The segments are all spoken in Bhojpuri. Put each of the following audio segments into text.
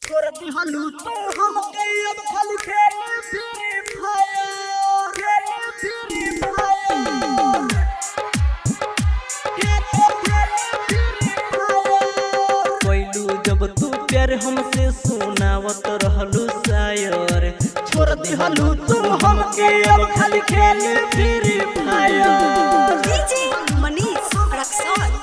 छोड़ दिहलू तो हमके अब खाली खेले फ्री फायर खेले फ्री फायर कोइलू जब तू प्यार हमसे सुनावत रहलू शायर छोड़ दिहलू तू हमके अब खाली खेले Free Fire DJ Manish Raxaul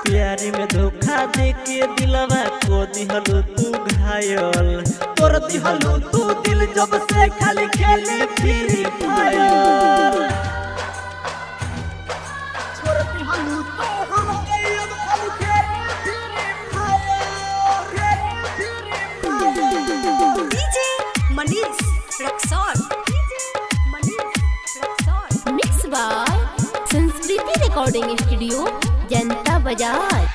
प्यारी में धोखा देके दिलवा को दिहलू तू घायल तोड़ दिहलू तू दिल जब से खाली खेले फ्री फायर छोड़ दिहलू तो हमके अब खाली खेले Free Fire DJ Manish Raxaul mix by Sanskriti recording studio Janta Bazar.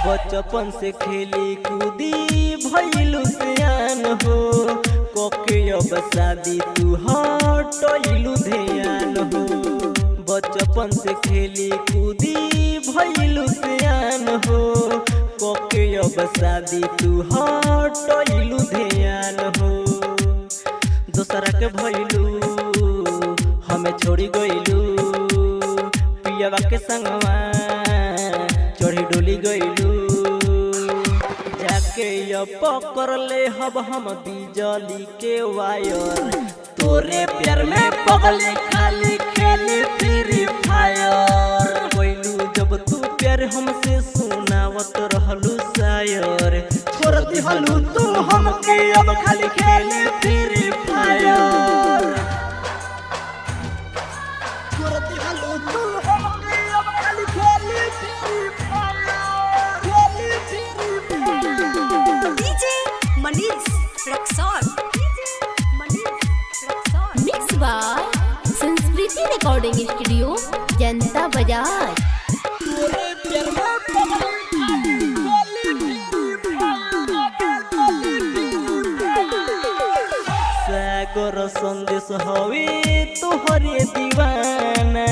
बचपन से खेली कूदी भइलू सियान हो कोके अब शादी तू हटइलू ध्यान हो बचपन से खेली कूदी भइलू सियान हो कोके अब शादी तू हटइलू ध्यान हो दूसरा के भइलू हमें छोड़ी गइलू पियावा के संगवा चढ़ी डोली गइलू जाके ये पकड़ ले हब हम बिजली के वायर तोरे प्यार में पगले खाली खेले फ्री फायर कोइलू जब तू प्यार हमसे सुनावत रहलू शायर छोड़ दिहलू तू हमके अब खाली खेले फ्री फायर छोड़ दिहलू तू हमके अब खाली खेले Free Fire DJ Manish Raxaul mix by Sanskriti recording studio Janta Bazar. तोरे प्यार में पगले सागर संदेश हवे तोहरे दीवाना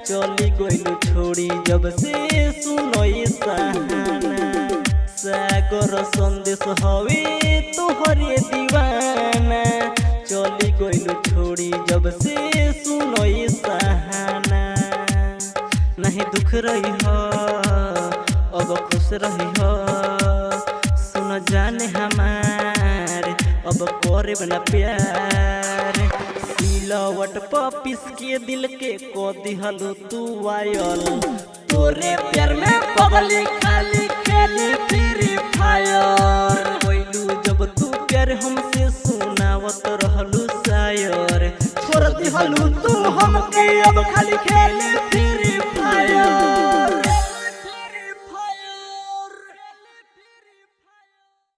चली गइलू छोड़ी जब से सुनई सहाना सागर संदेश हवे तोहरे दीवाना चली गइलू छोड़ी जब से सुनई सहाना नहीं दुख रही हो अब खुश रही हो सुन जाने हमार अब करे बना प्यार सिलवट पर पिस के दिल के को दिहलू तू वायल तोरे प्यार में पगले खाली खेले फ्री फायर कोइलू जब तू प्यार हमसे सुनावत रहलू शायर छोड़ दिहलू तू हमके अब खाली खेले फ्री